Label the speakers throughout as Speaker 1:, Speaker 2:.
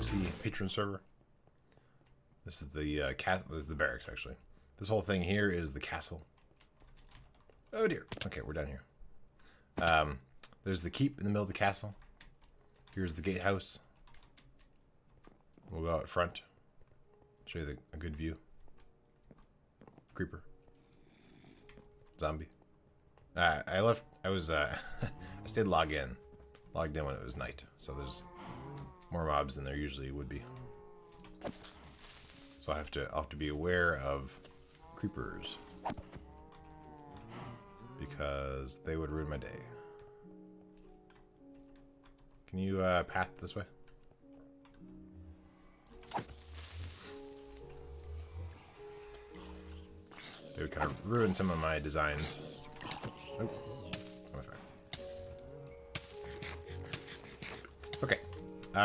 Speaker 1: BasketMC Patron server. This is the castle. This is the barracks, actually. This whole thing here is the castle. Oh dear. Okay, we're down here. There's the keep in the middle of the castle. Here's the gatehouse. We'll go out front. Show you a good view. Creeper. Zombie. I left. I was. I stayed logged in when it was night, so there's more mobs than there usually would be. So I'll have to be aware of creepers because they would ruin my day. Can you path this way? They would kind of ruin some of my designs. Oh, okay.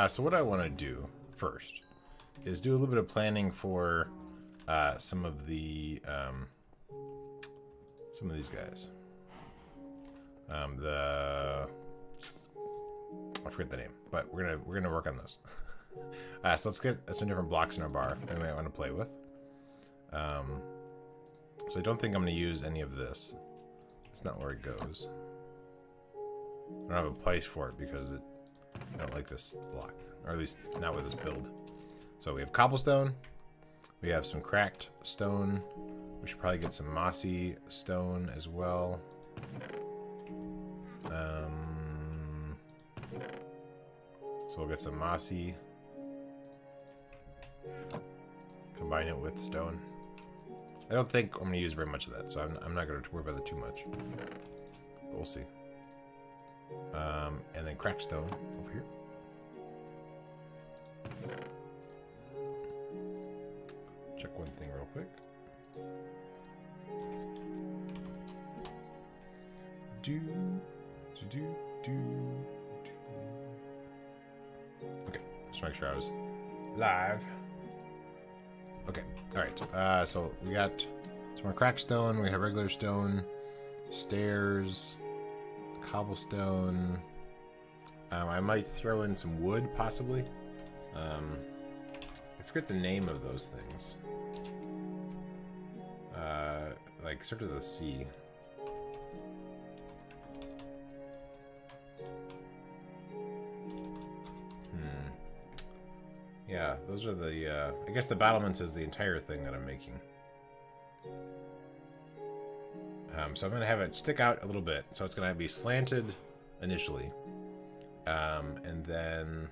Speaker 1: So what I want to do first is do a little bit of planning for some of these guys. I forget the name, but we're gonna work on those. So let's get some different blocks in our bar that we might want to play with. So I don't think I'm going to use any of this. It's not where it goes. I don't have a place for it because I don't like this block, or at least not with this build. So we have cobblestone. We have some cracked stone. We should probably get some mossy stone as well. So we'll get some mossy. Combine it with stone. I don't think I'm going to use very much of that, so I'm not going to worry about it too much. But we'll see. And then cracked stone over here. Check one thing real quick. Okay, just make sure I was live. Okay, alright, so we got some more cracked stone, we have regular stone, stairs, cobblestone. I might throw in some wood, possibly. I forget the name of those things. Like, sort of the sea. Yeah, those are the, I guess the battlements is the entire thing that I'm making. So I'm going to have it stick out a little bit. So it's going to be slanted initially. And then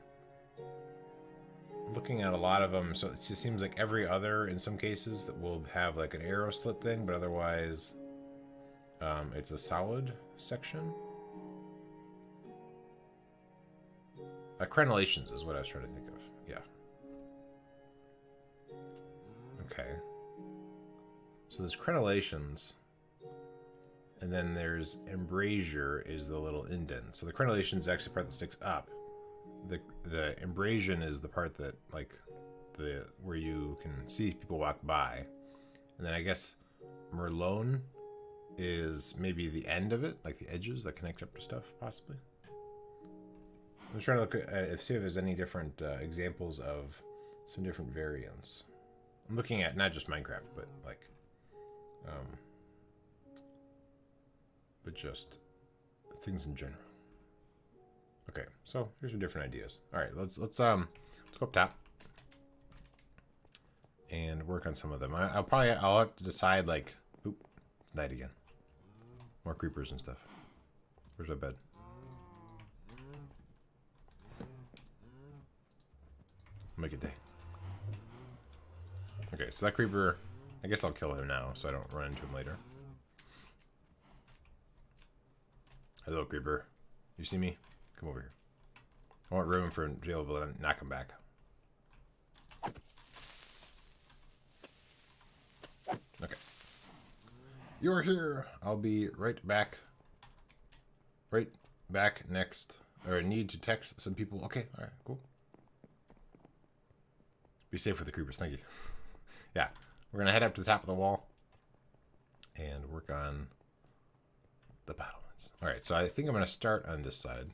Speaker 1: looking at a lot of them, so it just seems like every other, in some cases, that will have like an arrow slit thing, but otherwise it's a solid section. Crenellations is what I was trying to think of. Yeah. Okay. So there's crenellations, and then there's embrasure is the little indent. So the crenellation is actually the part that sticks up. The embrasion is the part that, like, where you can see people walk by. And then I guess merlone is maybe the end of it, like the edges that connect up to stuff, possibly. I'm trying to look at see if there's any different examples of some different variants. I'm looking at not just Minecraft, but like, but just things in general. Okay, so here's some different ideas. All right, let's go up top and work on some of them. I'll have to decide, like, oop, it's night again. More creepers and stuff. Where's my bed? Make it day. Okay, so that creeper, I guess I'll kill him now so I don't run into him later. Hello, creeper. You see me? Come over here. I want room for jail to knock him back. Okay. You're here. I'll be right back. Right back next. Or I need to text some people. Okay, alright, cool. Be safe with the creepers, thank you. Yeah, we're gonna head up to the top of the wall and work on the battlements. All right, so I think I'm gonna start on this side.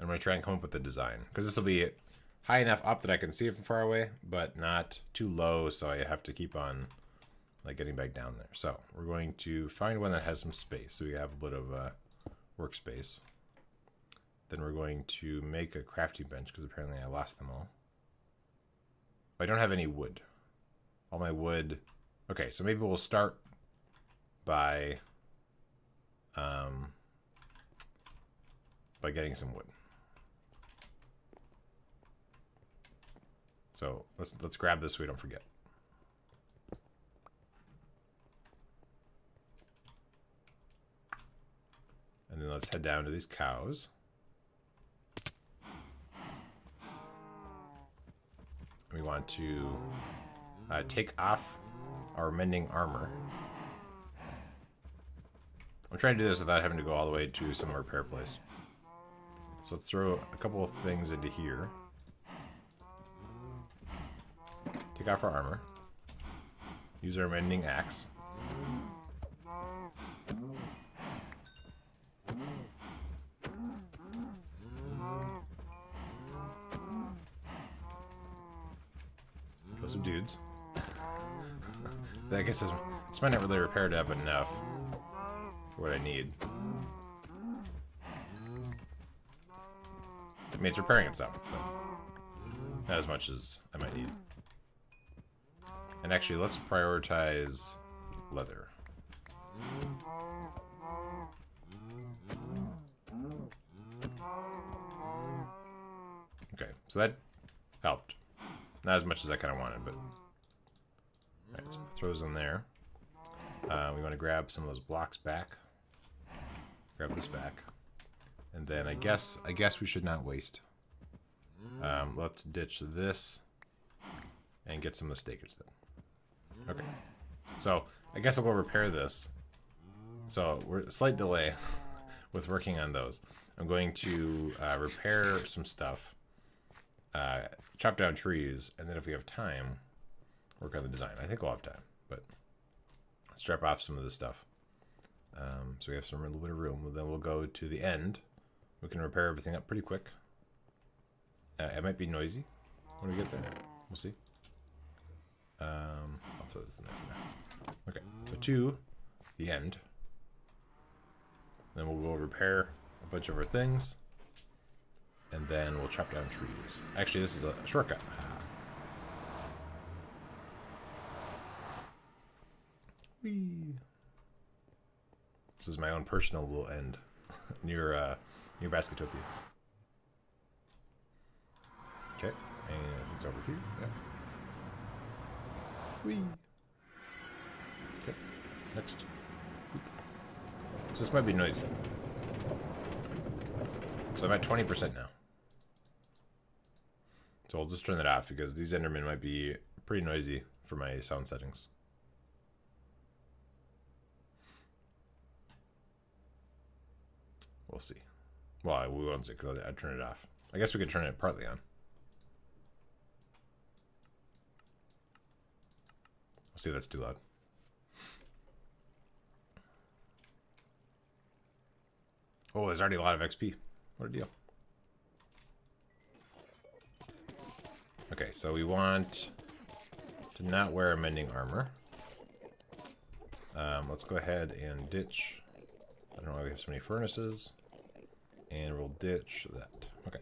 Speaker 1: I'm gonna try and come up with the design because this will be high enough up that I can see it from far away, but not too low, so I have to keep on like getting back down there. So we're going to find one that has some space, so we have a bit of workspace. Then we're going to make a crafting bench, because apparently I lost them all. I don't have any wood. All my wood... Okay, so maybe we'll start by getting some wood. So let's grab this so we don't forget. And then let's head down to these cows. We want to take off our mending armor. I'm trying to do this without having to go all the way to some repair place. So let's throw a couple of things into here. Take off our armor. Use our mending axe. Kill some dudes. I guess this might not really repaired up enough for what I need. I mean, it's repairing itself, but not as much as I might need. And actually, let's prioritize leather. Okay, so that helped. Not as much as I kind of wanted, but... Alright, let's throw those in there. We want to grab some of those blocks back. Grab this back. And then I guess we should not waste. Let's ditch this and get some of the steak instead. Okay. So, I guess I'll go repair this. So, we're a slight delay with working on those. I'm going to repair some stuff. Chop down trees, and then if we have time, work on the design. I think we'll have time, but let's drop off some of this stuff. So we have some little bit of room. Then we'll go to the end. We can repair everything up pretty quick. It might be noisy when we get there. We'll see. I'll throw this in there for now. Okay, so to the end. Then we'll go repair a bunch of our things. And then we'll chop down trees. Actually, this is a shortcut. Whee! This is my own personal little end near Basketopia. Okay, and it's over here. Yeah. Whee! Okay, next. So this might be noisy. So I'm at 20% now. So I'll just turn that off because these Endermen might be pretty noisy for my sound settings. We'll see. Well, we won't see because I turned it off. I guess we could turn it partly on. We'll see if that's too loud. Oh, there's already a lot of XP. What a deal. Okay, so we want to not wear a mending armor. Let's go ahead and ditch. I don't know why we have so many furnaces. And we'll ditch that. Okay.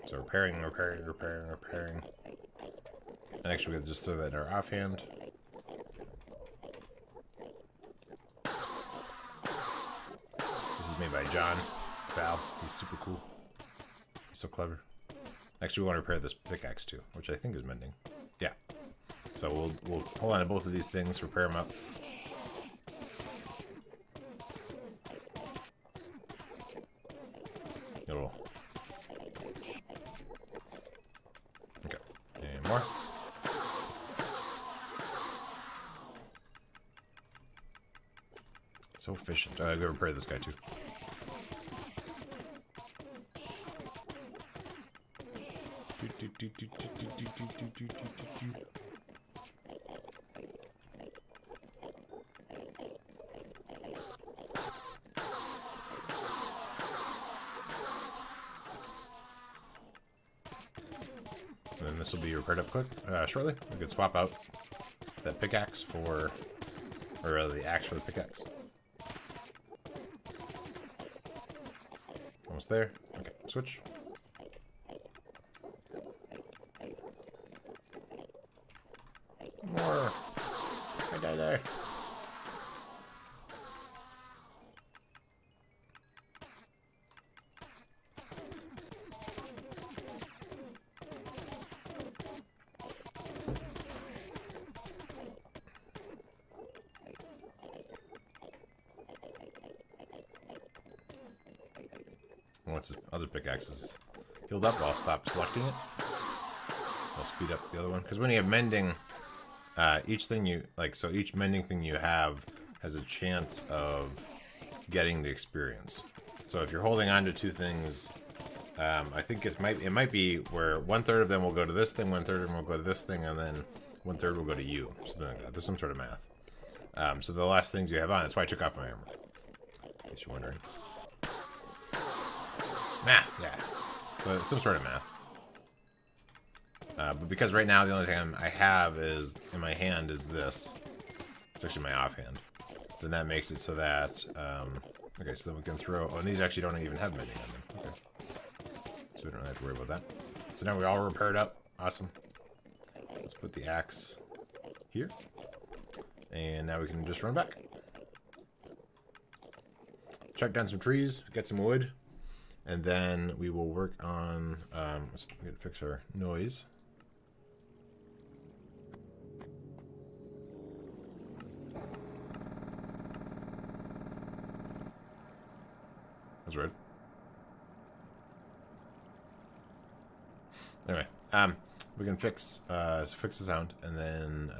Speaker 1: So repairing. And actually, we'll just throw that in our offhand. This is made by John Val. He's super cool. He's so clever. Actually, we want to repair this pickaxe too, which I think is mending. Yeah. So we'll hold on to both of these things, repair them up. Okay. And more. So efficient. I gotta repair this guy too. this will be repaired up quick shortly. We could swap out that pickaxe for, or rather the axe for the pickaxe. Almost there. Okay, switch. More. I die there. Once the other pickaxe is healed up, I'll stop selecting it. I'll speed up the other one. Because when you have mending, each thing you, so each mending thing you have has a chance of getting the experience. So if you're holding on to two things, I think it might be where 1/3 of them will go to this thing, 1/3 of them will go to this thing, and then 1/3 will go to you. Something like that. There's some sort of math. So the last things you have on, that's why I took off my armor. In case you're wondering. Math, yeah. So it's some sort of math. But because right now the only thing I have is in my hand is this. It's actually my offhand. Then that makes it so that okay, so then we can throw. Oh, and these actually don't even have mending on them. Okay. So we don't really have to worry about that. So now we all repaired up. Awesome. Let's put the axe here. And now we can just run back. Chop down some trees, get some wood. And then we will work on, let's fix our noise. That's weird. Anyway, we can fix the sound, and then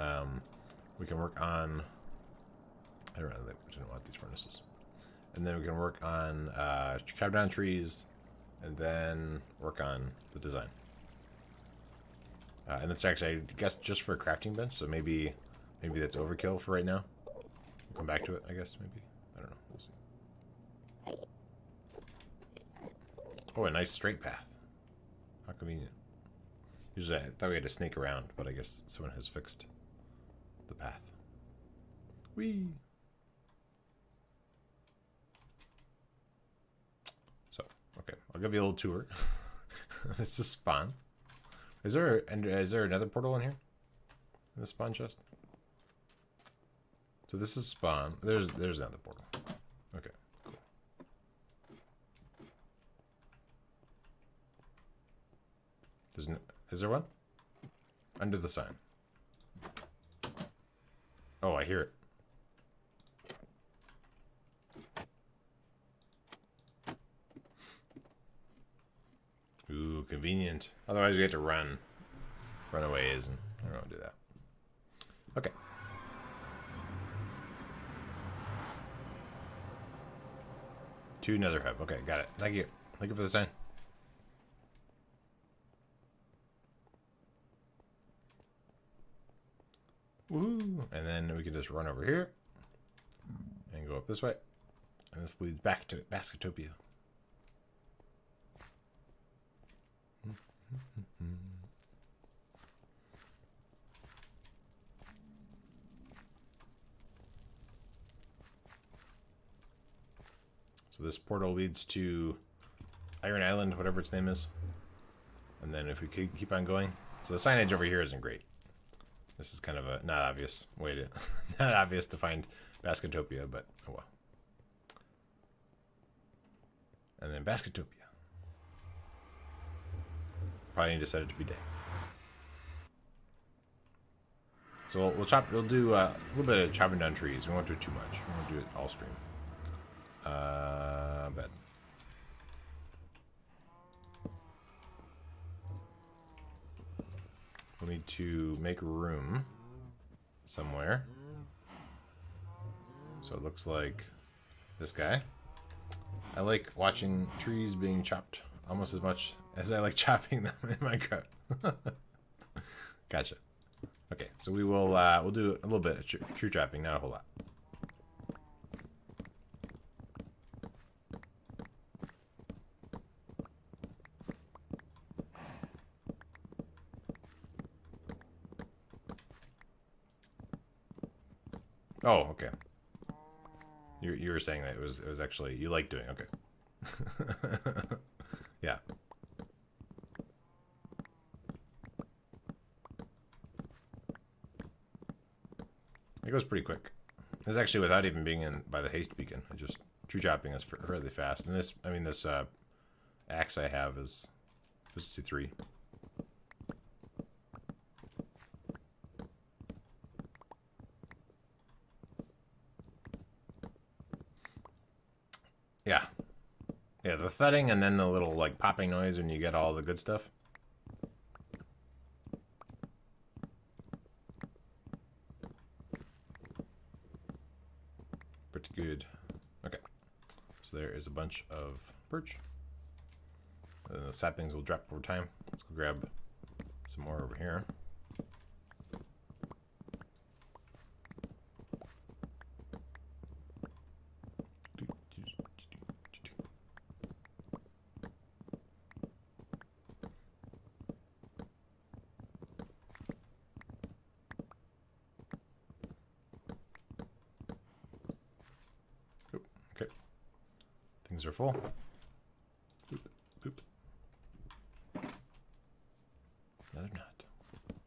Speaker 1: we can work on, I don't want these furnaces. And then we can work on chop down trees, and then work on the design. And that's actually, I guess, just for a crafting bench. So maybe that's overkill for right now. We'll come back to it, I guess. Maybe, I don't know. We'll see. Oh, a nice straight path. How convenient. Usually, I thought we had to snake around, but I guess someone has fixed the path. Whee! Okay, I'll give you a little tour. This is spawn. Is there another portal in here? In the spawn chest? So this is spawn. There's another portal. Okay, cool. Is there one? Under the sign. Oh, I hear it. Ooh, convenient. Otherwise, we have to run aways, and I don't want to do that. Okay. To another hub. Okay, got it. Thank you. Thank you for the sign. Woo! And then we can just run over here and go up this way, and this leads back to BasketTopia. So this portal leads to Iron Island, whatever its name is. And then if we keep on going. So the signage over here isn't great. This is kind of a not obvious way to not obvious to find BasketTopia, but oh well. And then BasketTopia. Probably need to set it to be day. So we'll do a little bit of chopping down trees. We won't do too much. We won't do it all stream. Bed. We'll need to make room somewhere. So it looks like this guy. I like watching trees being chopped almost as much as I like chopping them in Minecraft. Gotcha. Okay, so we will we'll do a little bit of tree chopping, not a whole lot. Oh, okay. You were saying that it was actually you like doing, okay. Yeah. It goes pretty quick. This is actually without even being in by the haste beacon. I just tree chopping is fairly fast. And this, I mean, this axe I have is just 3. Yeah. Yeah, the thudding and then the little, like, popping noise when you get all the good stuff. Pretty good. Okay. So there is a bunch of birch. The saplings will drop over time. Let's go grab some more over here. Okay. Things are full. Boop, boop. No, they're not.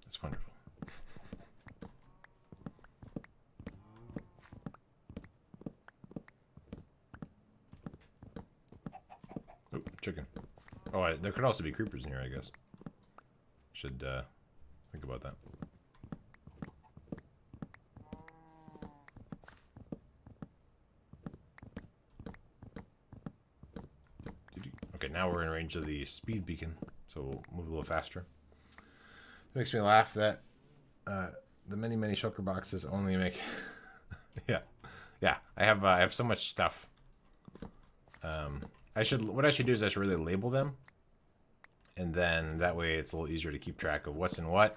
Speaker 1: That's wonderful. Oh, chicken. Oh, there could also be creepers in here, I guess. Should think about that. Okay, now we're in range of the speed beacon, so we'll move a little faster. It makes me laugh that the many shulker boxes only make yeah. I have so much stuff. What I should do is I should really label them, and then that way it's a little easier to keep track of what's in what,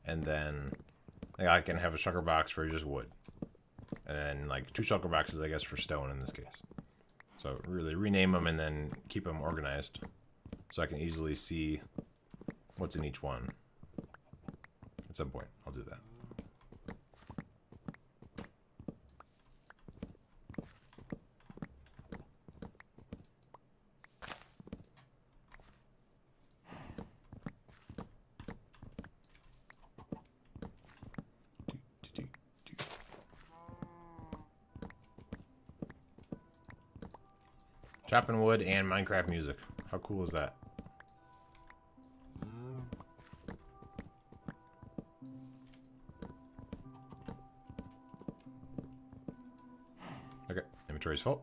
Speaker 1: and then I can have a shulker box for just wood, and then like 2 shulker boxes I guess for stone in this case. So really rename them and then keep them organized so I can easily see what's in each one. At some point, I'll do that. Chopping wood and Minecraft music. How cool is that? Okay, inventory's full.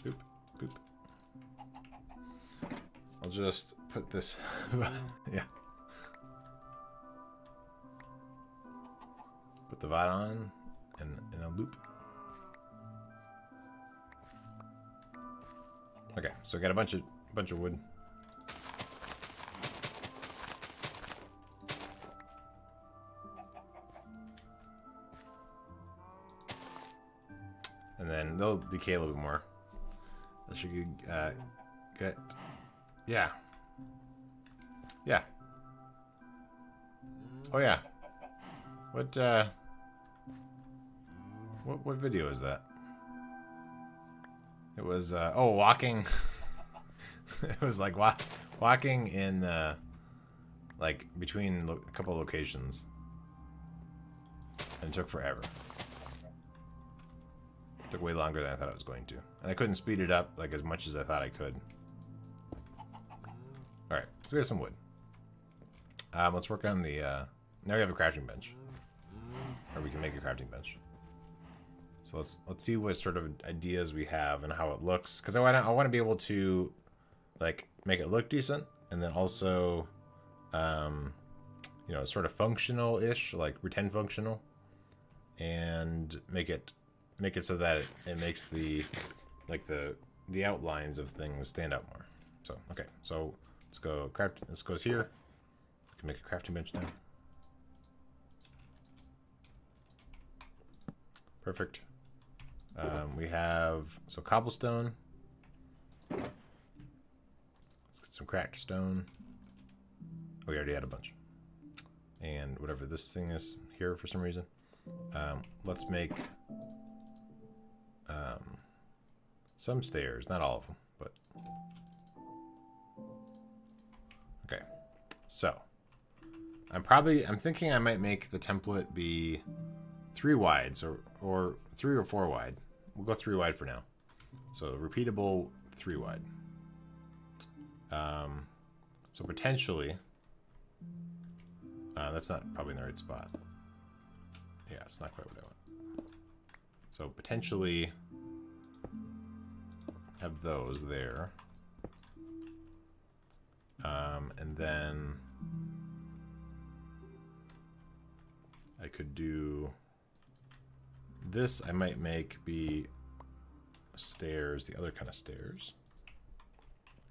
Speaker 1: Boop, boop. I'll just put this... yeah. Put the VOD on in a loop. Okay, so I got a bunch of wood. And then they'll decay a little bit more. I should get yeah. Yeah. Oh yeah. What video is that? It was oh, walking. It was like walking in like between a couple locations, and it took forever. It took way longer than I thought it was going to, and I couldn't speed it up like as much as I thought I could. All right, so we have some wood. Let's work on the. Now we have a crafting bench, or we can make a crafting bench. So let's see what sort of ideas we have and how it looks, because I want to be able to like make it look decent, and then also you know, sort of functional-ish, like pretend functional, and make it so that it makes the like the outlines of things stand out more. So okay, so let's go craft. This goes here. We can make a crafting bench now. Perfect. We have cobblestone. Let's get some cracked stone. We already had a bunch. And whatever this thing is here for some reason. Let's make some stairs, not all of them, but okay. So I'm thinking I might make the template be 3 wides or 3 or 4 wide. We'll go 3 wide for now. So repeatable 3 wide. So potentially, that's not probably in the right spot. Yeah, it's not quite what I want. So potentially have those there. And then I could do this. I might make be stairs, the other kind of stairs,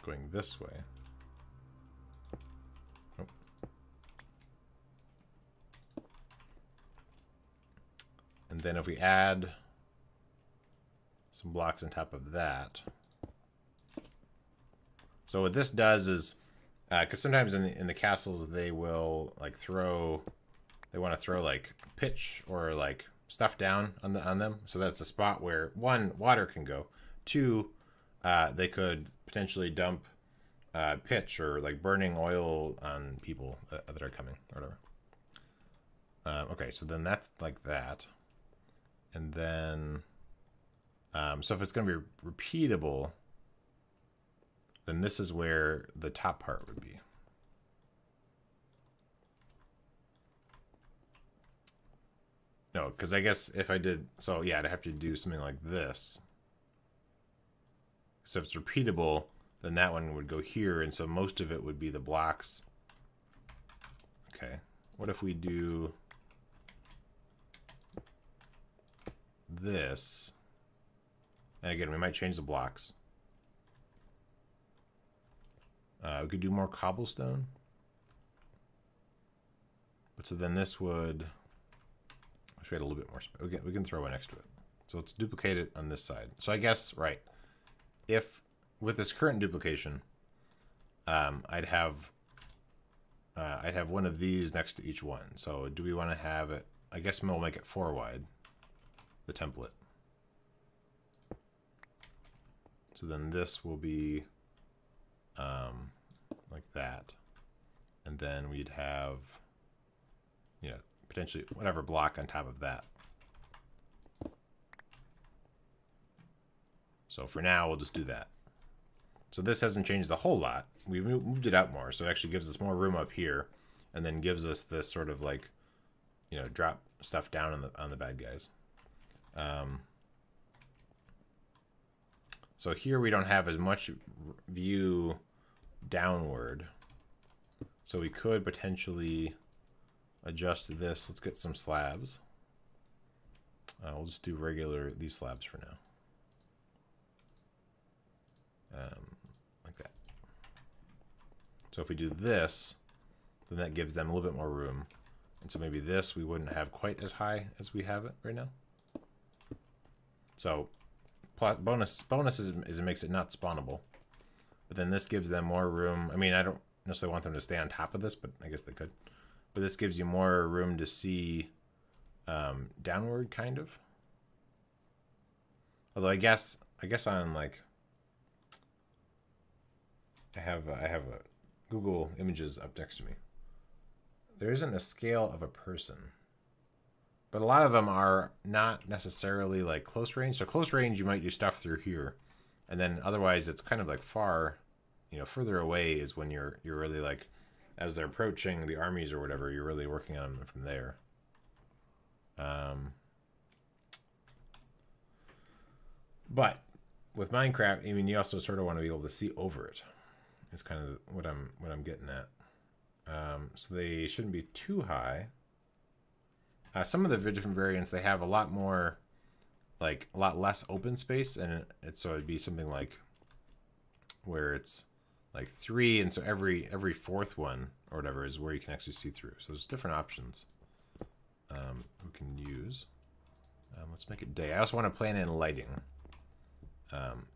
Speaker 1: going this way. Oh. And then if we add some blocks on top of that. So what this does is, because sometimes in the castles they will like they want to throw like pitch or like stuff down on them. So that's a spot where 1, water can go. 2, they could potentially dump pitch or like burning oil on people that are coming or whatever. Okay, so then that's like that. And then, so if it's going to be repeatable, then this is where the top part would be. No, because I guess if I did, so yeah, I'd have to do something like this. So if it's repeatable, then that one would go here, and so most of it would be the blocks. Okay, what if we do this? And again, we might change the blocks. We could do more cobblestone. But so then this would, I wish we had a little bit more space. We can throw one next to it. So let's duplicate it on this side. So I guess, right, if with this current duplication, I'd have one of these next to each one. So do we want to have it, I guess we'll make it 4 wide, the template. So then this will be like that. And then we'd have, you know, potentially whatever block on top of that. So for now, we'll just do that. So this hasn't changed a whole lot. We've moved it out more, so it actually gives us more room up here, and then gives us this sort of like, you know, drop stuff down on the bad guys. So here we don't have as much view downward, so we could potentially adjust this. Let's get some slabs. We'll just do these slabs for now. Like that. So if we do this, then that gives them a little bit more room. And so maybe this we wouldn't have quite as high as we have it right now. So bonus is it makes it not spawnable. But then this gives them more room. I mean, I don't necessarily want them to stay on top of this, but I guess they could. But this gives you more room to see downward, kind of. Although I guess on like I have a Google Images up next to me. There isn't a scale of a person, but a lot of them are not necessarily like close range. So close range, you might do stuff through here, and then otherwise it's kind of like far, you know, further away is when you're really like, as they're approaching the armies or whatever, you're really working on them from there. But with Minecraft, I mean, you also sort of want to be able to see over it. It's kind of what I'm getting at. So they shouldn't be too high. Some of the different variants, they have a lot more, like a lot less open space, and so it'd be something like where it's like 3, and so every 4th one or whatever is where you can actually see through. So there's different options we can use. Let's make it day. I also want to plan in lighting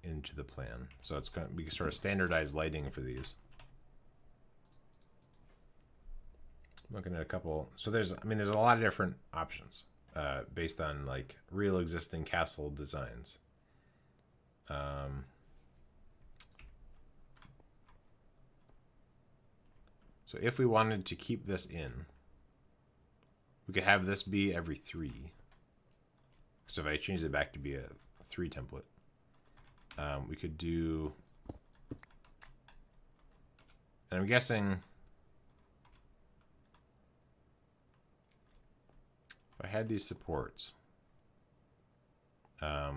Speaker 1: into the plan, so it's going to be sort of standardized lighting for these. I'm looking at a couple. So there's a lot of different options. based on like real existing castle designs. So if we wanted to keep this in, we could have this be every 3. So if I change it back to be a 3 template, we could do, and I'm guessing if I had these supports, so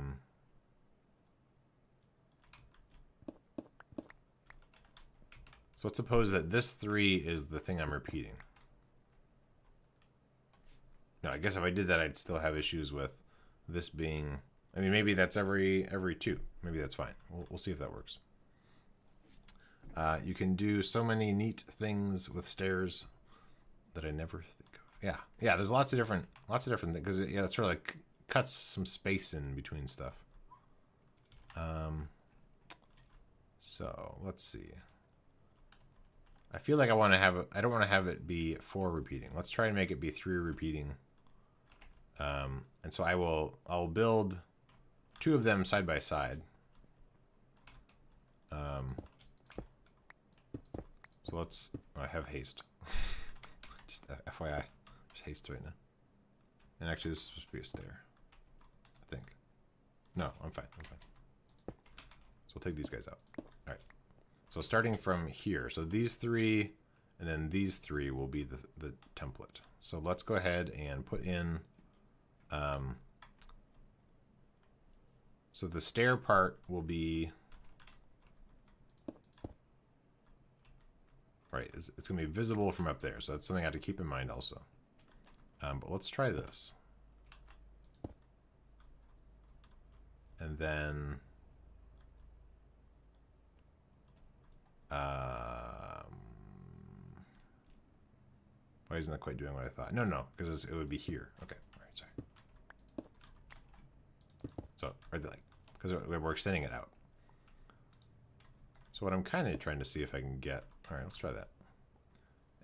Speaker 1: let's suppose that this 3 is the thing I'm repeating. No, I guess if I did that, I'd still have issues with this being, I mean, maybe that's every 2. Maybe that's fine. We'll see if that works. You can do so many neat things with stairs that I never think of. Yeah, there's lots of different things, because it sort of like cuts some space in between stuff. So let's see. I feel like I don't want to have it be 4 repeating. Let's try and make it be 3 repeating. And so I'll build 2 of them side by side. So I have haste. Just FYI, there's haste right now. And actually, this is supposed to be a stair, I think. No, I'm fine. So we'll take these guys out. All right. So starting from here, so these 3, and then these 3 will be the template. So let's go ahead and put in. So the stair part will be. Right, it's going to be visible from up there, so that's something I have to keep in mind also. But let's try this. And then... why isn't that quite doing what I thought? No, because it would be here. Okay, all right, sorry. So, because we're extending it out. So what I'm kind of trying to see if I can get... All right, let's try that.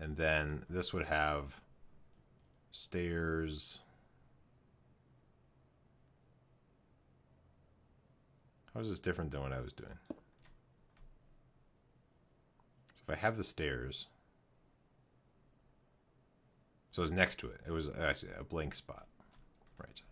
Speaker 1: And then this would have stairs. How is this different than what I was doing? So if I have the stairs, so it was next to it. It was actually a blank spot. Right.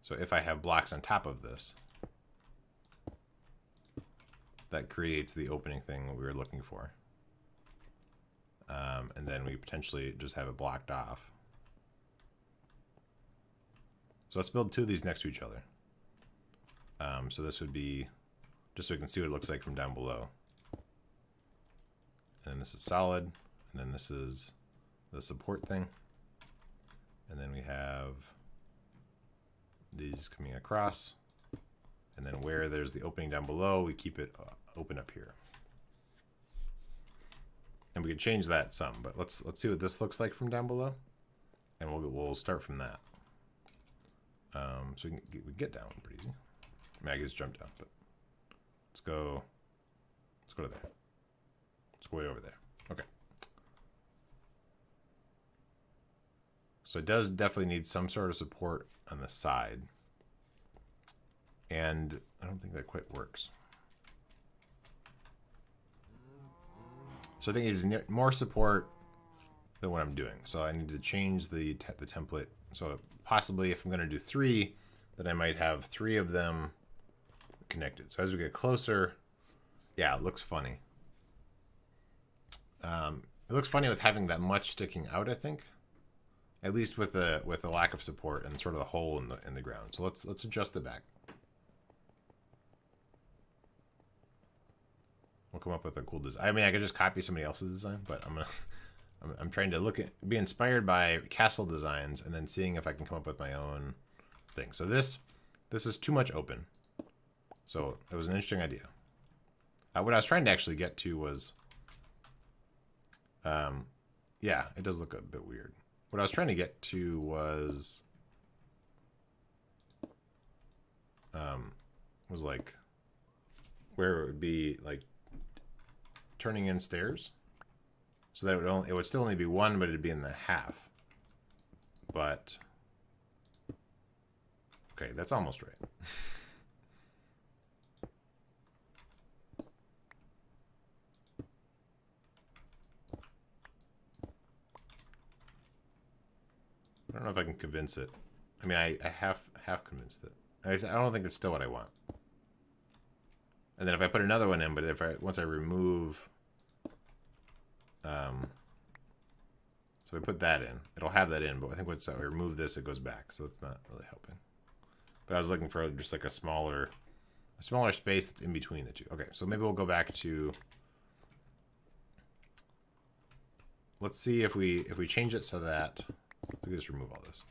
Speaker 1: So if I have blocks on top of this, that creates the opening thing that we were looking for. And then we potentially just have it blocked off. So let's build 2 of these next to each other. So this would be, just so we can see what it looks like from down below. And then this is solid, and then this is the support thing. And then we have these coming across, and then where there's the opening down below, we keep it open up here. And we could change that some, but let's see what this looks like from down below, and we'll start from that. So we get down pretty easy. I mean, I just jumped down, but let's go to there. Let's go way over there. Okay. So it does definitely need some sort of support on the side. And I don't think that quite works. So I think it is more support than what I'm doing. So I need to change the template. So possibly if I'm going to do 3, then I might have 3 of them connected. So as we get closer, yeah, it looks funny. It looks funny with having that much sticking out, I think. At least with the lack of support and sort of the hole in the ground. So let's adjust it back. We'll come up with a cool design. I mean, I could just copy somebody else's design, but I'm trying to be inspired by castle designs and then seeing if I can come up with my own thing. So this is too much open. So it was an interesting idea. What I was trying to actually get to was, yeah, it does look a bit weird. What I was trying to get to was like where it would be like turning in stairs, so that it would still only be one, but it'd be in the half. But okay, that's almost right. I don't know if I can convince it. I mean, I half convinced it. I don't think it's still what I want. And then if I put another one in, but once I remove, so I put that in, it'll have that in. But I think once I remove this, it goes back. So it's not really helping. But I was looking for just like a smaller space that's in between the two. Okay, so maybe we'll go back to. Let's see if we change it so that we can just remove all this.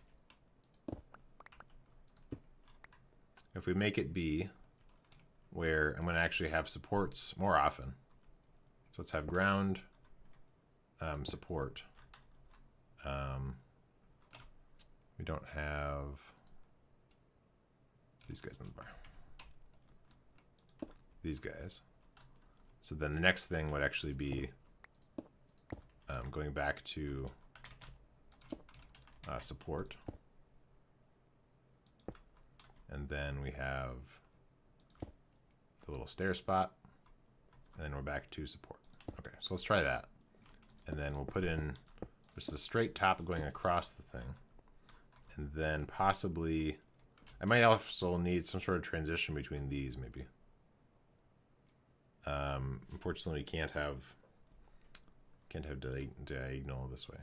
Speaker 1: If we make it be where I'm going to actually have supports more often. So let's have ground support. We don't have these guys in the bar. These guys. So then the next thing would actually be going back to support. And then we have the little stair spot. And then we're back to support. Okay, so let's try that. And then we'll put in just the straight top going across the thing. And then possibly, I might also need some sort of transition between these, maybe. Unfortunately, we can't have diagonal this way.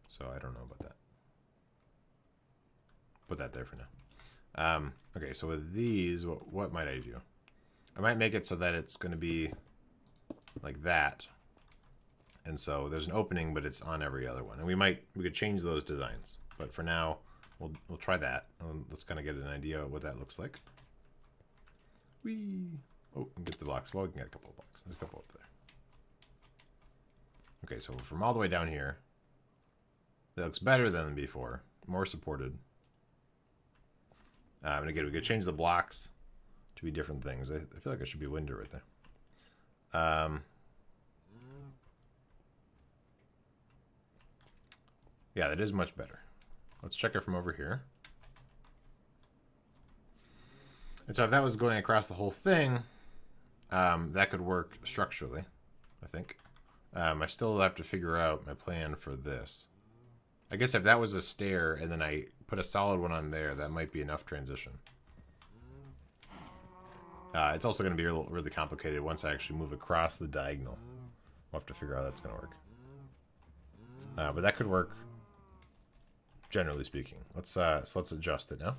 Speaker 1: So I don't know about that. Put that there for now. Okay, so with these, what might I do? I might make it so that it's going to be like that. And so there's an opening, but it's on every other one. And we could change those designs. But for now, we'll try that. Let's kind of get an idea of what that looks like. Whee! Oh, get the blocks. Well, we can get a couple of blocks. There's a couple up there. Okay, so from all the way down here, that looks better than before. More supported. And again, we could change the blocks to be different things. I feel like there should be a window right there. Yeah, that is much better. Let's check it from over here. And so if that was going across the whole thing, that could work structurally, I think. I still have to figure out my plan for this. I guess if that was a stair and then I put a solid one on there, that might be enough transition. It's also going to be really complicated once I actually move across the diagonal. We'll have to figure out how that's going to work. But that could work, generally speaking. So let's adjust it now.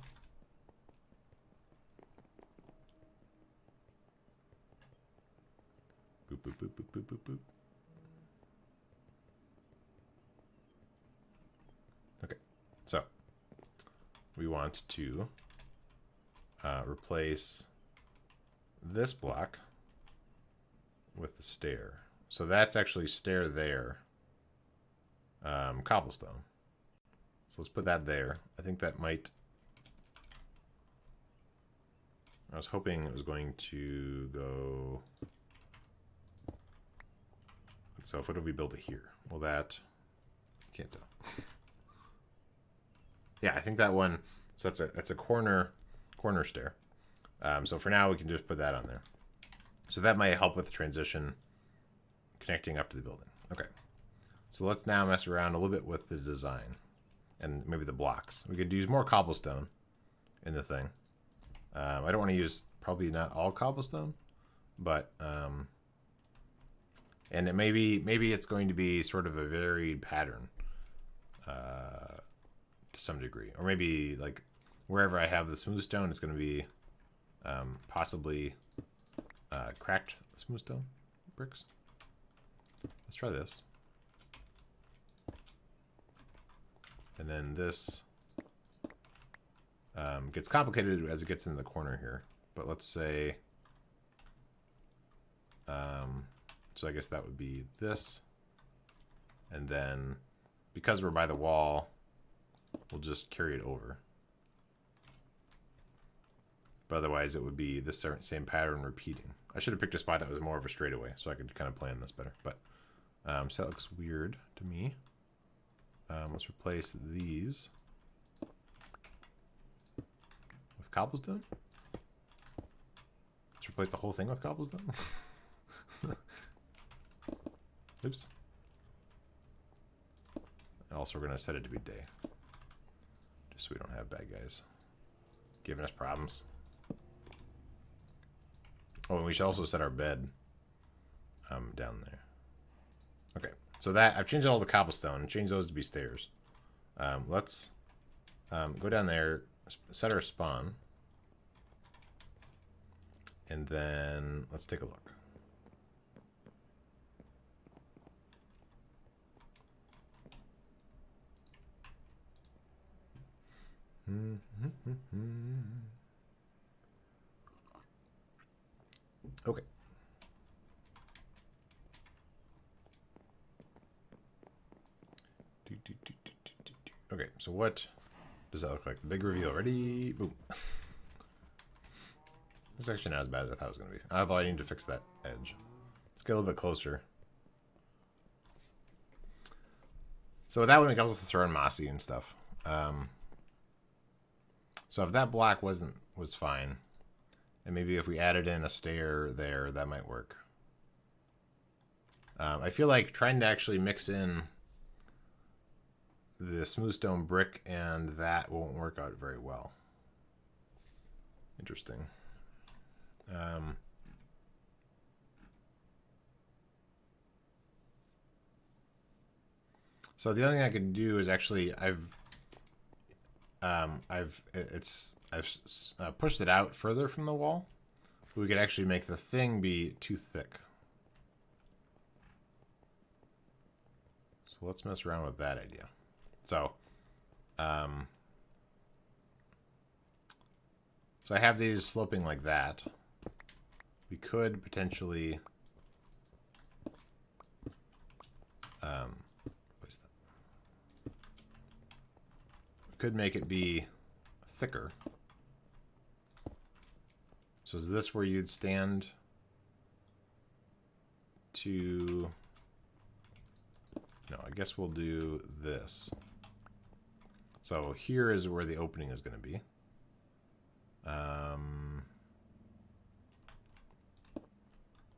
Speaker 1: Boop, boop, boop, boop, boop, boop, boop. Okay, so we want to replace this block with the stair. So that's actually stair there. Cobblestone. So let's put that there. I think that might... I was hoping it was going to go... So what if we build it here? Well, that... Can't tell. Yeah, I think that one... So that's a corner stair. So for now, we can just put that on there. So that might help with the transition connecting up to the building. Okay. So let's now mess around a little bit with the design and maybe the blocks. We could use more cobblestone in the thing. I don't want to use probably not all cobblestone, but and it maybe it's going to be sort of a varied pattern to some degree, or maybe like wherever I have the smooth stone, it's going to be possibly cracked smooth stone bricks. Let's try this. And then this gets complicated as it gets into the corner here. But let's say, so I guess that would be this. And then because we're by the wall, we'll just carry it over. But otherwise, it would be the same pattern repeating. I should have picked a spot that was more of a straightaway, so I could kind of plan this better. But so that looks weird to me. Let's replace these with cobblestone. Let's replace the whole thing with cobblestone. Oops. Also, we're going to set it to be day. Just so we don't have bad guys giving us problems. Oh, and we should also set our bed down there. Okay, so that I've changed all the cobblestone and changed those to be stairs. Let's go down there, set our spawn, and then let's take a look. Okay. Okay, so what does that look like? The big reveal. Ready? Boom. This is actually not as bad as I thought it was going to be. I thought I needed to fix that edge. Let's get a little bit closer. So with that one, we can also throw in mossy and stuff. So if that block was fine, and maybe if we added in a stair there, that might work. I feel like trying to actually mix in the smooth stone brick and that won't work out very well. Interesting. So the only thing I could do is actually I've pushed it out further from the wall. We could actually make the thing be too thick. So let's mess around with that idea. So, so I have these sloping like that. We could potentially could make it be thicker. So is this where you'd stand to... No, I guess we'll do this. So here is where the opening is going to be.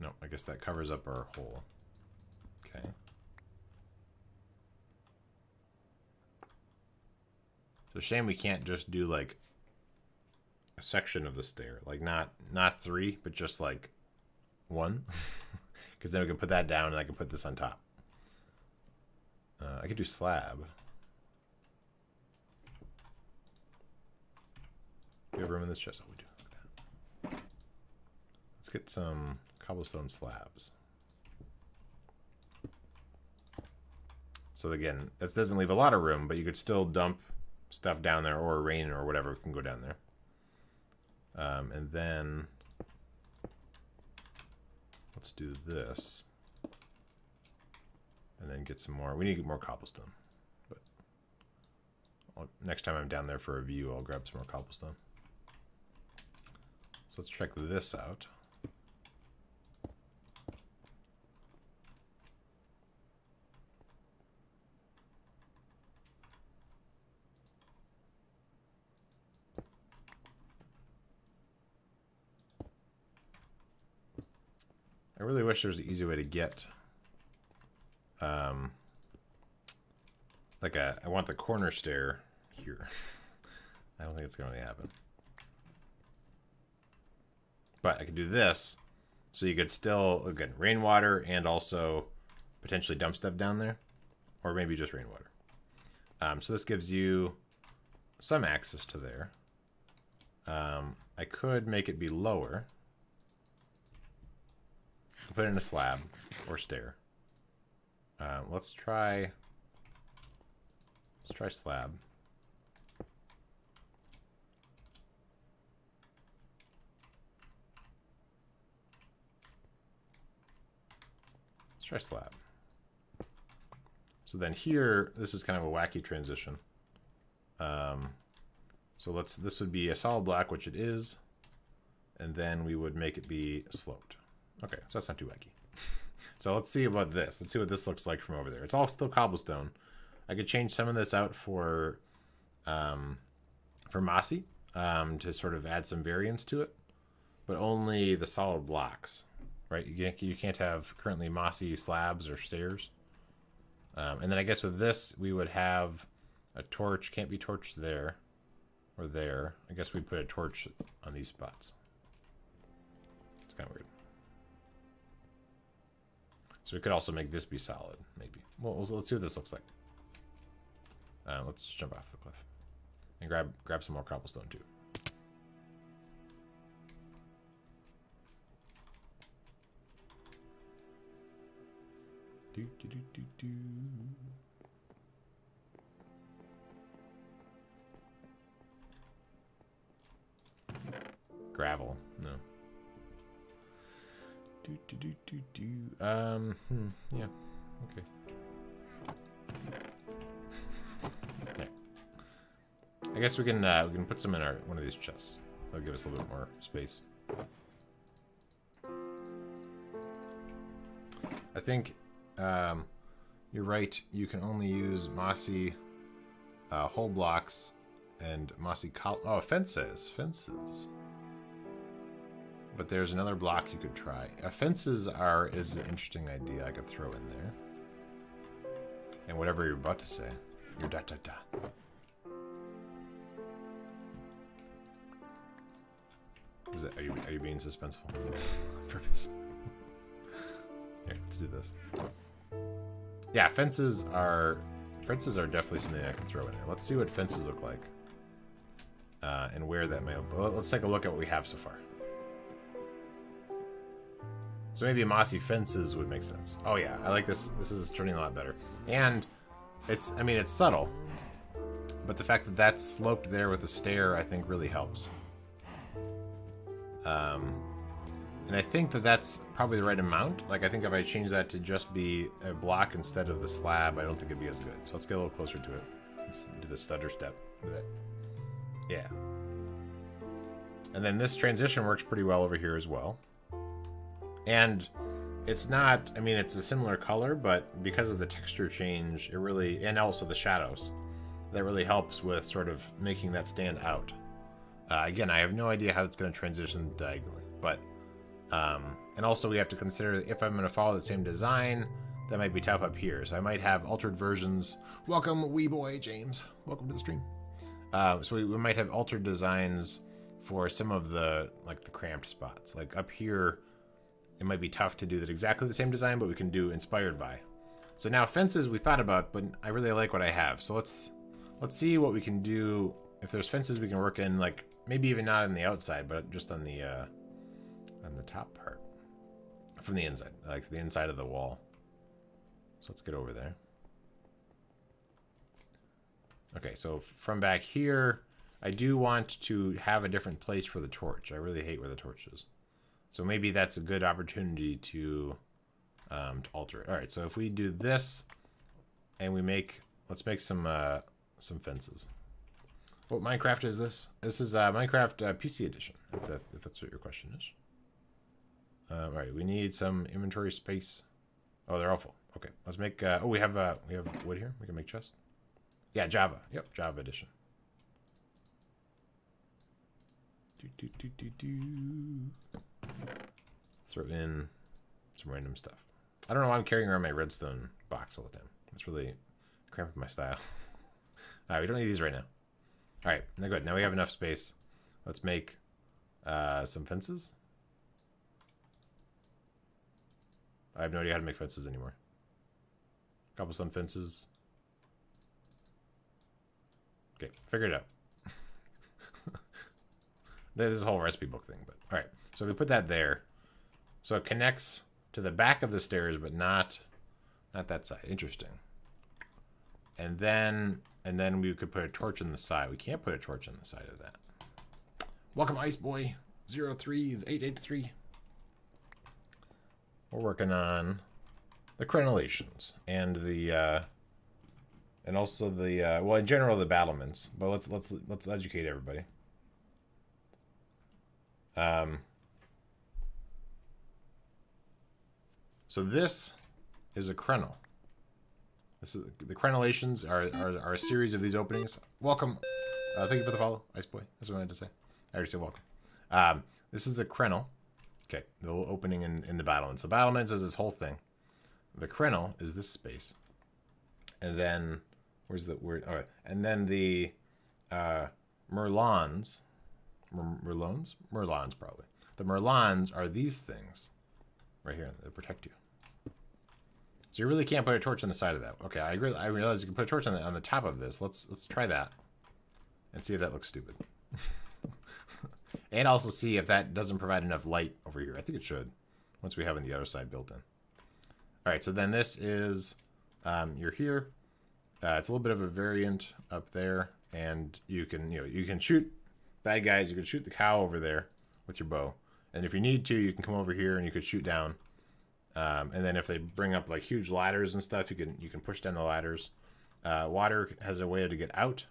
Speaker 1: No, I guess that covers up our hole. Okay. So shame we can't just do like a section of the stair, like not 3, but just like 1, because then we can put that down and I can put this on top. I could do slab. Do we have room in this chest? Oh, we do. Look at that. Let's get some cobblestone slabs. So again, that doesn't leave a lot of room, but you could still dump stuff down there, or rain or whatever can go down there. And then let's do this. And then get some more. We need to get more cobblestone. But next time I'm down there for a view, I'll grab some more cobblestone. So let's check this out. I really wish there was an easy way to get like I want the corner stair here. I don't think it's going to really happen. But I could do this, so you could still, again, rainwater and also potentially dump stuff down there. Or maybe just rainwater. So this gives you some access to there. I could make it be lower. Put it in a slab or stair. Let's try slab. Let's try slab. So then here, this is kind of a wacky transition. So this would be a solid block, which it is, and then we would make it be sloped. Okay, so that's not too wacky. So let's see about this. Let's see what this looks like from over there. It's all still cobblestone. I could change some of this out for mossy to sort of add some variance to it, but only the solid blocks, right? You can't have currently mossy slabs or stairs. And then I guess with this, we would have a torch. Can't be torched there or there. I guess we'd put a torch on these spots. It's kind of weird. So we could also make this be solid, maybe. Well, let's see what this looks like. Let's just jump off the cliff and grab some more cobblestone too. Gravel, no. Yeah, okay. Okay. I guess we can put some in one of these chests. That'll give us a little bit more space. I think you're right. You can only use mossy whole blocks and mossy fences. But there's another block you could try. Fences is an interesting idea I could throw in there. And whatever you're about to say, your da-da-da. Are you being suspenseful? On purpose. Here, let's do this. Yeah, fences are definitely something I can throw in there. Let's see what fences look like. And where that may... Let's take a look at what we have so far. So maybe mossy fences would make sense. Oh yeah, I like this. This is turning a lot better. And it's subtle. But the fact that that's sloped there with a stair, I think really helps. And I think that that's probably the right amount. Like, I think if I change that to just be a block instead of the slab, I don't think it'd be as good. So let's get a little closer to it. Let's do the stutter step with it. Yeah. And then this transition works pretty well over here as well. And it's not, I mean, it's a similar color, but because of the texture change, it really, and also the shadows, that really helps with sort of making that stand out. Again, I have no idea how it's going to transition diagonally, but, and also we have to consider if I'm going to follow the same design, that might be tough up here. So I might have altered versions. Welcome, wee boy James. Welcome to the stream. So we might have altered designs for some of the, like the cramped spots. Like up here, it might be tough to do that exactly the same design, but we can do inspired by. So now fences we thought about, but I really like what I have. So let's see what we can do. If there's fences we can work in, like maybe even not on the outside, but just on the top part from the inside, like the inside of the wall. So let's get over there. Okay, so from back here, I do want to have a different place for the torch. I really hate where the torch is. So maybe that's a good opportunity to alter it. All right, so if we do this and let's make some fences. What Minecraft is this? This is Minecraft PC edition, if that's what your question is. All right, we need some inventory space. Oh, they're all full. Okay, let's make. Oh, we have wood here. We can make chests. Yeah, Java. Yep, Java edition. Throw in some random stuff. I don't know why I'm carrying around my redstone box all the time. It's really cramping my style. All right, we don't need these right now. All right, now good. Now we have enough space. Let's make some fences. I have no idea how to make fences anymore. Cobblestone fences. Okay, figure it out. This whole recipe book thing, but all right. So we put that there. So it connects to the back of the stairs, but not that side. Interesting. And then we could put a torch on the side. We can't put a torch on the side of that. Welcome, Ice Boy 03883. We're working on the crenellations and the And also the well, in general, the battlements. But let's educate everybody. So this is a crenel. This is the crenellations are a series of these openings. Welcome. Thank you for the follow, Ice Boy. That's what I meant to say. I already said welcome. This is a crenel. Okay, the little opening in the battlements. So battlements is this whole thing. The crenel is this space. And then where's the word? All right. And then the merlons, merlons probably. The merlons are these things right here that protect you. So you really can't put a torch on the side of that. Okay, I realize you can put a torch on the top of this. Let's try that and see if that looks stupid. And also see if that doesn't provide enough light over here. I think it should, once we have on the other side built in. All right, so then this is, you're here. It's a little bit of a variant up there, and you can shoot bad guys. You can shoot the cow over there with your bow, and if you need to, you can come over here and you could shoot down. And then if they bring up like huge ladders and stuff, you can push down the ladders. Water has a way to get out.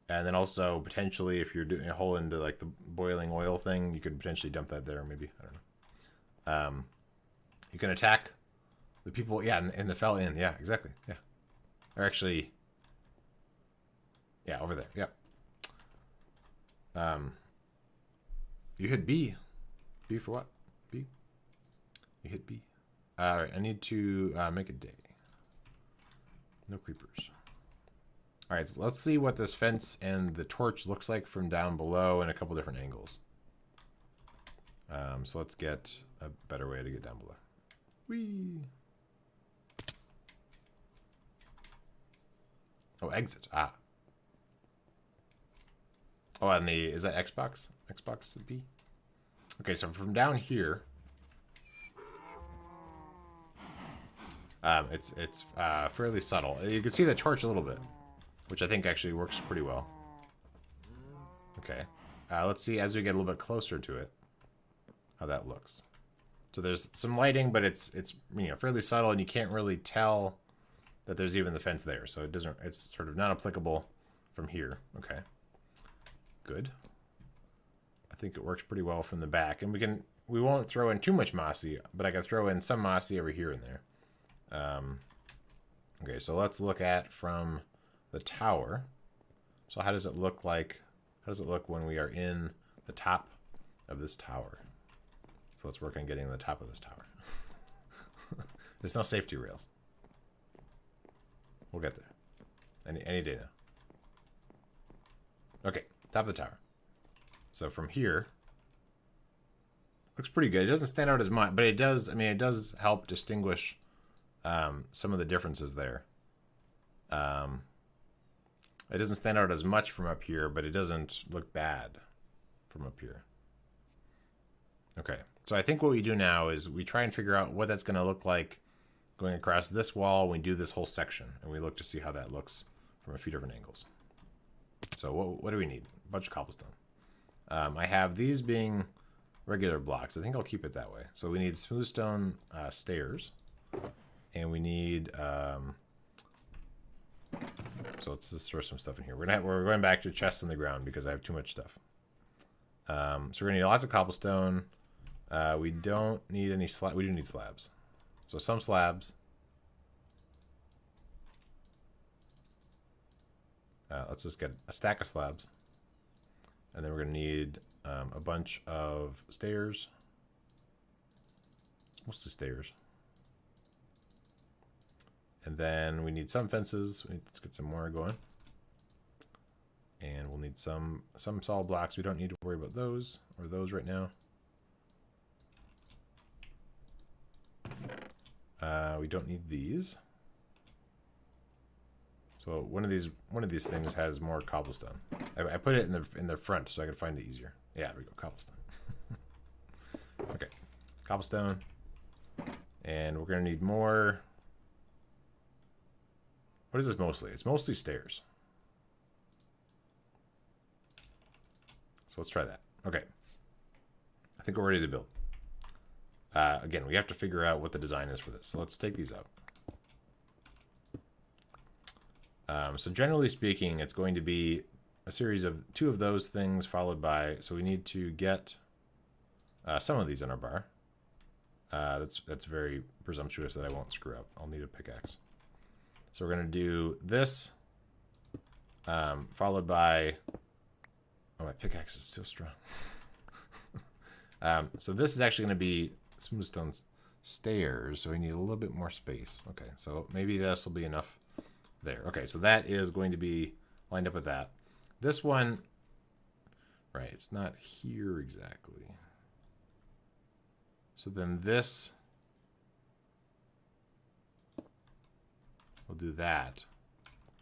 Speaker 1: And then also, potentially, if you're doing a hole into, like, the boiling oil thing, you could potentially dump that there, maybe. I don't know. You can attack the people, yeah, in the fell inn. Yeah, exactly, yeah. Or actually, yeah, over there, yeah. You hit B. B for what? B? You hit B. All right, I need to make a day. No creepers. All right, so let's see what this fence and the torch looks like from down below in a couple different angles. So let's get a better way to get down below. Whee! Oh, exit. Ah. Oh, and is that Xbox? Xbox B? Okay, so from down here, it's fairly subtle. You can see the torch a little bit, which I think actually works pretty well. Okay. Let's see, as we get a little bit closer to it, how that looks. So there's some lighting, but it's fairly subtle, and you can't really tell that there's even the fence there. So it's sort of not applicable from here. Okay. Good. I think it works pretty well from the back. And we won't throw in too much mossy, but I can throw in some mossy over here and there. Okay, so let's look at from the tower. So how does it look like? How does it look when we are in the top of this tower? So let's work on getting to the top of this tower. There's no safety rails. We'll get there. Any day now. Okay, top of the tower. So from here, looks pretty good. It doesn't stand out as much, but it does. I mean, it does help distinguish some of the differences there. It doesn't stand out as much from up here, but it doesn't look bad from up here. Okay, so I think what we do now is we try and figure out what that's going to look like going across this wall when we do this whole section, and we look to see how that looks from a few different angles. So what do we need? A bunch of cobblestone. I have these being regular blocks. I think I'll keep it that way. So we need smooth stone stairs, and we need so let's just throw some stuff in here. We're going back to chests on the ground because I have too much stuff. So we're gonna need lots of cobblestone. We don't need any slabs. We do need slabs. So some slabs. Let's just get a stack of slabs. And then we're going to need a bunch of stairs. Mostly stairs. And then we need some fences. Let's get some more going. And we'll need some solid blocks. We don't need to worry about those or those right now. We don't need these. So one of these things has more cobblestone. I put it in the front so I can find it easier. Yeah, there we go, cobblestone. Okay, cobblestone, and we're gonna need more. What is this mostly? It's mostly stairs. So let's try that. Okay, I think we're ready to build. Again, we have to figure out what the design is for this. So let's take these out. So generally speaking, it's going to be a series of 2 of those things followed by, so we need to get some of these in our bar. That's very presumptuous that I won't screw up. I'll need a pickaxe. So we're going to do this, followed by, oh, my pickaxe is so strong. So this is actually going to be smooth stone stairs, so we need a little bit more space. Okay, so maybe this will be enough there. Okay, so that is going to be lined up with that. This one, right, it's not here exactly. So then this, we'll do that.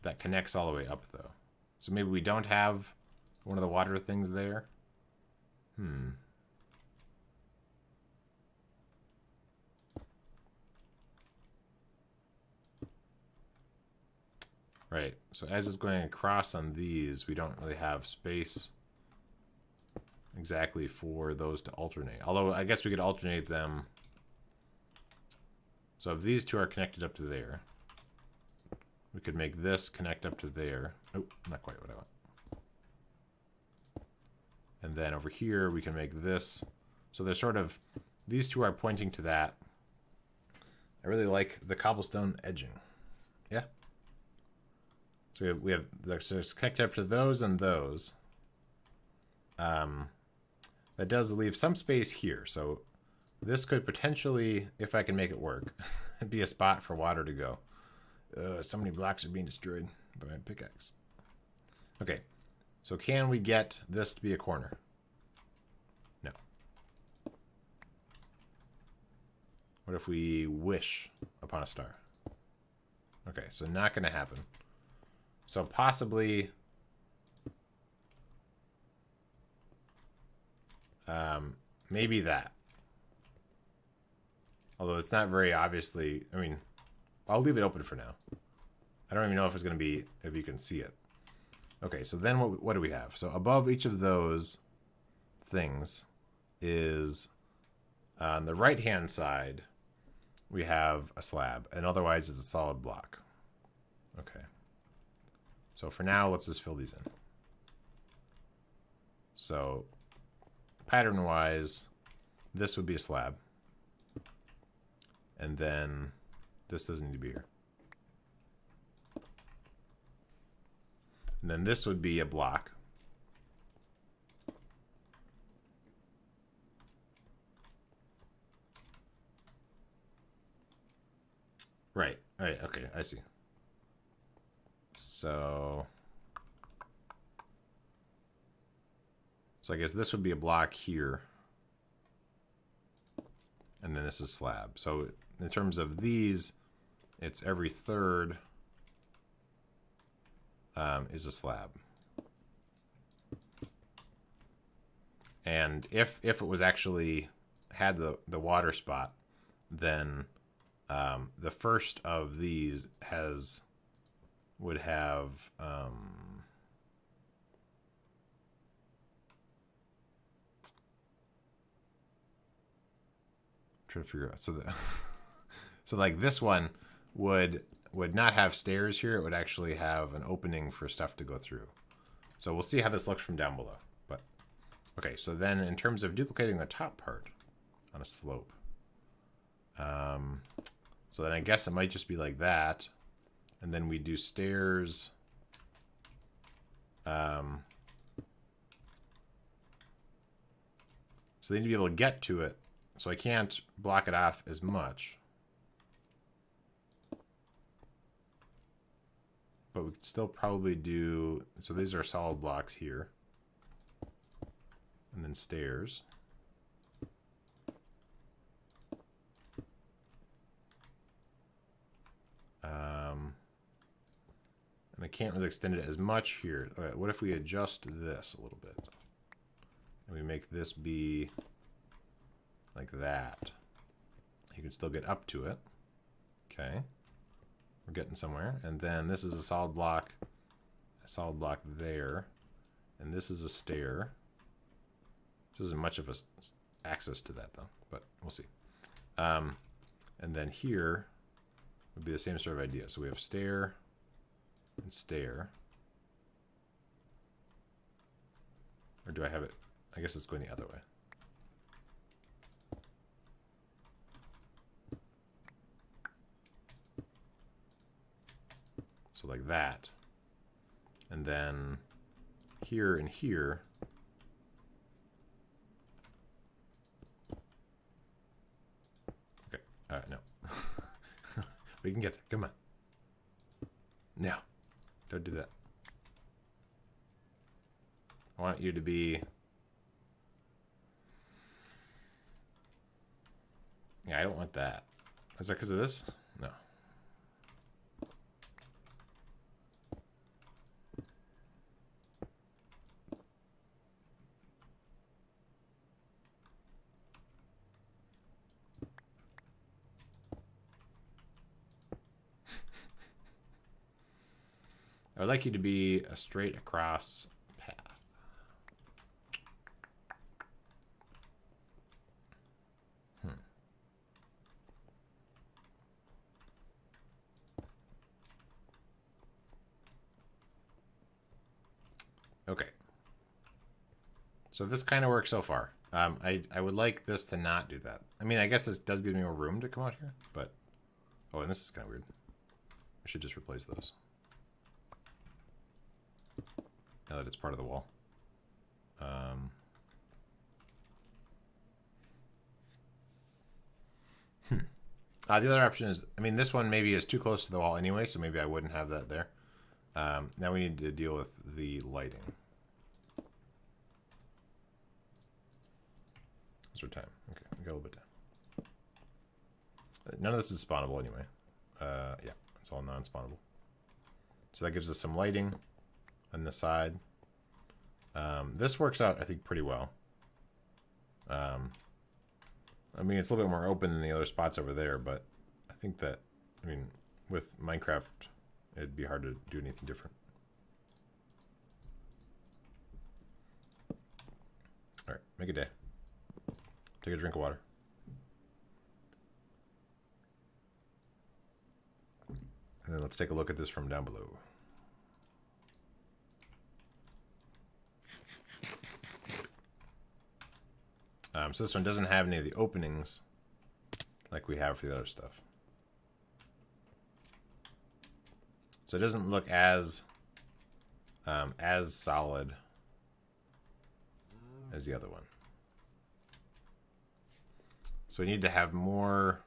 Speaker 1: That connects all the way up, though. So maybe we don't have one of the water things there. Right, so as it's going across on these, we don't really have space exactly for those to alternate. Although, I guess we could alternate them. So if these 2 are connected up to there, we could make this connect up to there. Oh, not quite what I want. And then over here, we can make this. So they're sort of, these 2 are pointing to that. I really like the cobblestone edging. Yeah. So we have so it's connected up to those and those. That does leave some space here. So this could potentially, if I can make it work, be a spot for water to go. So many blocks are being destroyed by my pickaxe. Okay, so can we get this to be a corner? No. What if we wish upon a star? Okay, so not going to happen. So possibly maybe that. Although it's not very obviously, I mean, I'll leave it open for now. I don't even know if it's going to be, if you can see it. Okay, so then what do we have? So above each of those things is, on the right-hand side, we have a slab, and otherwise it's a solid block. Okay. So for now, let's just fill these in. So pattern-wise, this would be a slab. And then this doesn't need to be here. And then this would be a block. Right. All right. Okay. I see. So I guess this would be a block here. And then this is slab. So in terms of these, it's every third is a slab. And if it was actually had the water spot, then the first of these would have trying to figure out, so like this one would not have stairs here. It would actually have an opening for stuff to go through. So we'll see how this looks from down below. But okay, so then in terms of duplicating the top part on a slope, so then I guess it might just be like that, and then we do stairs. So they need to be able to get to it. So I can't block it off as much. But we could still probably do, so these are solid blocks here. And then stairs. And I can't really extend it as much here. All right, what if we adjust this a little bit? And we make this be like that. You can still get up to it. Okay. We're getting somewhere. And then this is a solid block there. And this is a stair. There isn't much of a access to that though, but we'll see. And then here would be the same sort of idea. So we have stair, and stair. Or do I have it? I guess it's going the other way. So like that. And then here and here. Okay. No. We can get there. Come on. No. Don't do that. I want you to be... Yeah, I don't want that. Is that because of this? No. I would like you to be a straight across path. Okay. So this kind of works so far. I would like this to not do that. I mean, I guess this does give me more room to come out here, but... Oh, and this is kind of weird. I should just replace those. Now that it's part of the wall. The other option is, I mean, this one maybe is too close to the wall anyway, so maybe I wouldn't have that there. Now we need to deal with the lighting. What's our time? Okay, we got a little bit of time. None of this is spawnable anyway. Yeah, it's all non-spawnable. So that gives us some lighting on the side. This works out, I think, pretty well. I mean, it's a little bit more open than the other spots over there, but I think that, I mean, with Minecraft, it'd be hard to do anything different. All right, make a day. Take a drink of water. And then let's take a look at this from down below. So this one doesn't have any of the openings like we have for the other stuff. So it doesn't look as solid as the other one. So we need to have more.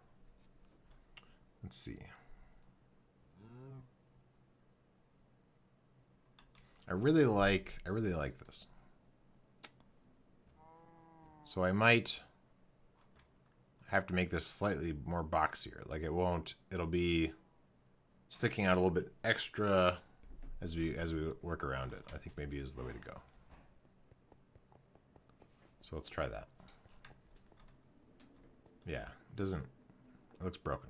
Speaker 1: Let's see. I really like this. So I might have to make this slightly more boxier. Like it'll be sticking out a little bit extra as we work around it. I think maybe is the way to go. So let's try that. Yeah, it looks broken.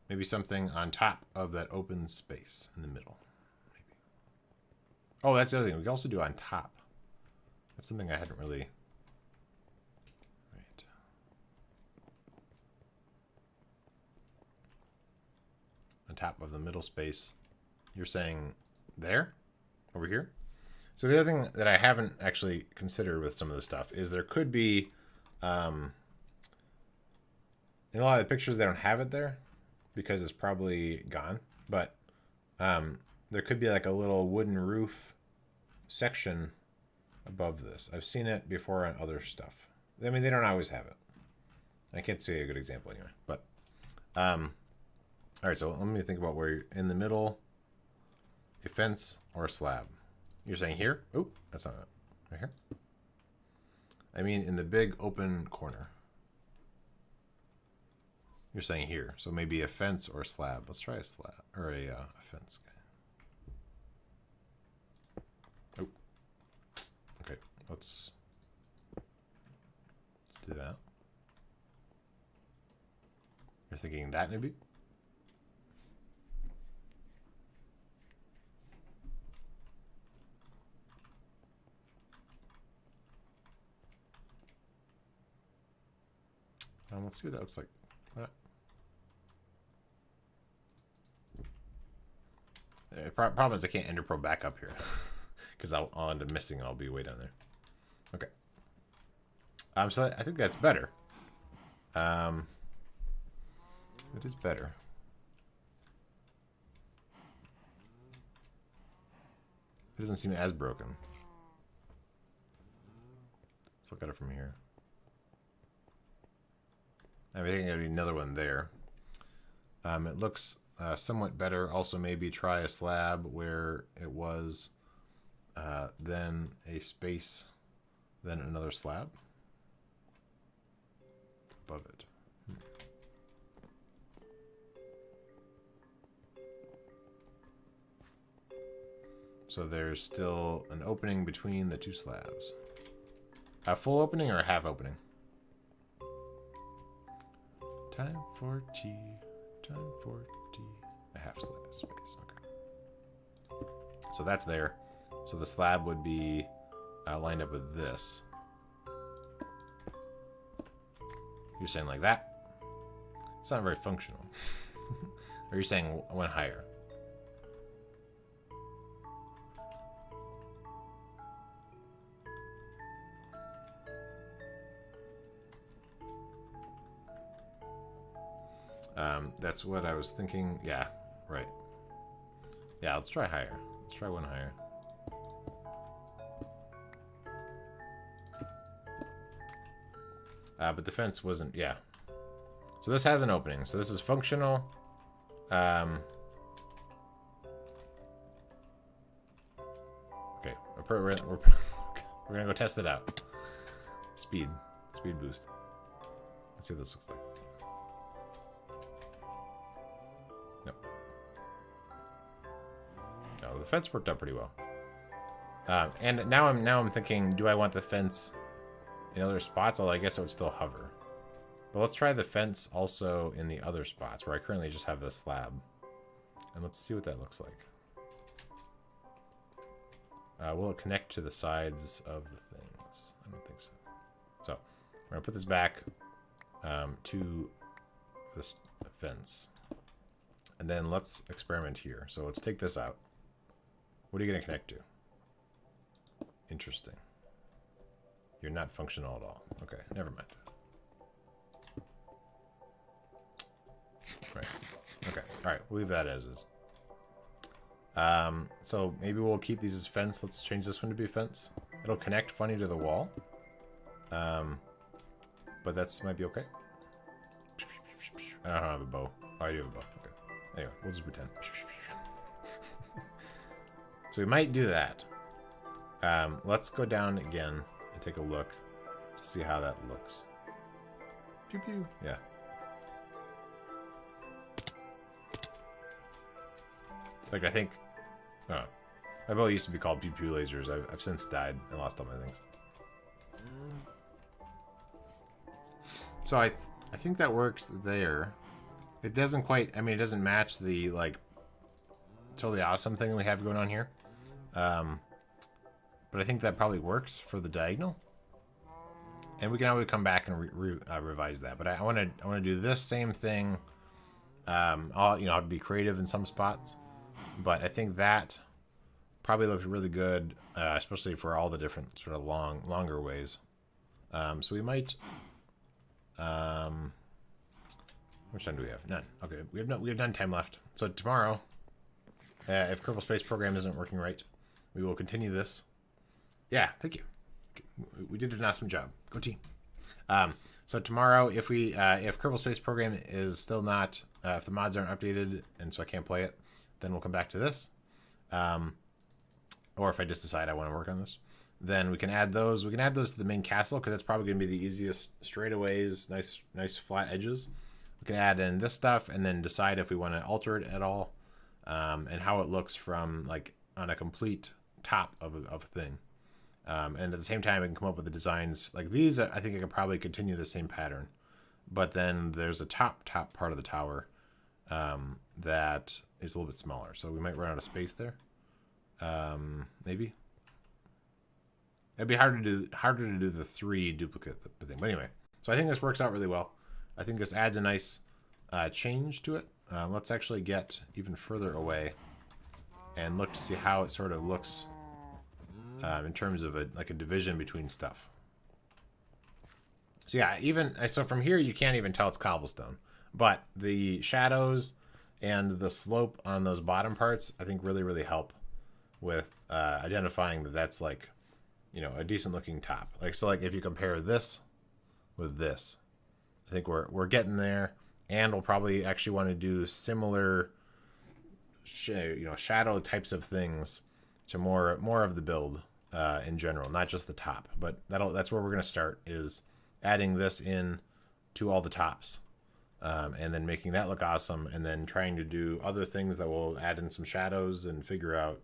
Speaker 1: Maybe something on top of that open space in the middle. Maybe. Oh, that's the other thing. We can also do on top. That's something I hadn't really... Right. On top of the middle space. You're saying there? Over here? So the other thing that I haven't actually considered with some of this stuff is there could be... in a lot of the pictures, they don't have it there because it's probably gone. But there could be like a little wooden roof section above this. I've seen it before on other stuff. I mean, they don't always have it. I can't say a good example anyway. But all right, so let me think about where you're in the middle, a fence or a slab. You're saying here? Oh, that's not it. Right here? I mean, in the big open corner. You're saying here. So maybe a fence or a slab. Let's try a slab or a fence. Oh. Okay. Let's do that. You're thinking that maybe? Let's see what that looks like. All right. The problem is I can't enter pro back up here. Because I'll end up missing and I'll be way down there. Okay. So I think that's better. It is better. It doesn't seem as broken. Let's look at it from here. I'm thinking there'll be another one there. It looks somewhat better. Also, maybe try a slab where it was, then a space, then another slab above it. So there's still an opening between the two slabs. A full opening or a half opening? Time for tea. Time for tea. A half slab space. Okay. So that's there. So the slab would be lined up with this. You're saying like that? It's not very functional. Or you're saying one higher? That's what I was thinking. Yeah, right. Yeah, let's try higher. Let's try one higher. But the fence wasn't, yeah. So this has an opening. So this is functional. Okay, we're gonna go test it out. Speed boost. Let's see what this looks like. Nope. No, the fence worked out pretty well. And now I'm thinking, do I want the fence in other spots? Although I guess it would still hover. But let's try the fence also in the other spots where I currently just have this slab. And let's see what that looks like. Will it connect to the sides of the things? I don't think so. So we're gonna put this back to this fence. And then let's experiment here. So let's take this out. What are you gonna connect to? Interesting. You're not functional at all. Okay, never mind. Right. Okay. All right. We'll leave that as is. So maybe we'll keep these as fence. Let's change this one to be fence. It'll connect funny to the wall. But that's might be okay. I don't have a bow. Oh, I do have a bow. Okay. Anyway, we'll just pretend. So we might do that. Let's go down again and take a look to see how that looks. Pew pew. Yeah. Like, I think... Oh. My bow used to be called pew pew lasers. I've since died and lost all my things. So I think that works there. It doesn't quite... I mean, it doesn't match the, like, totally awesome thing we have going on here. But I think that probably works for the diagonal. And we can always come back and revise that. But I want to do this same thing. I'll be creative in some spots. But I think that probably looks really good, especially for all the different sort of longer ways. So we might. How much time do we have? None. Okay, we have none time left. So tomorrow, if Kerbal Space Program isn't working right, we will continue this. Yeah, thank you. We did an awesome job. Go team. So tomorrow, if Kerbal Space Program is still not, if the mods aren't updated, and so I can't play it, then we'll come back to this. Or if I just decide I want to work on this, then we can add those. We can add those to the main castle because that's probably going to be the easiest straightaways, nice flat edges. We can add in this stuff and then decide if we want to alter it at all, and how it looks from like on a complete top of a thing. And at the same time, we can come up with the designs like these. I think I could probably continue the same pattern, but then there's a top part of the tower that is a little bit smaller, so we might run out of space there. Maybe it'd be harder to do the 3 duplicate thing. But anyway, so I think this works out really well. I think this adds a nice change to it. Let's actually get even further away and look to see how it sort of looks in terms of a division between stuff. So yeah, so from here you can't even tell it's cobblestone, but the shadows and the slope on those bottom parts I think really help with identifying that that's like, you know, a decent looking top. Like, so like if you compare this with this, I think we're getting there, and we'll probably actually want to do similar shadow types of things to more of the build in general, not just the top, but that's where we're going to start, is adding this in to all the tops, and then making that look awesome, and then trying to do other things that will add in some shadows and figure out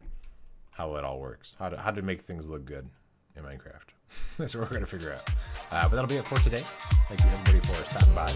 Speaker 1: how it all works, how to make things look good in Minecraft. That's what we're going to figure out. But that'll be it for today. Thank you everybody for stopping by.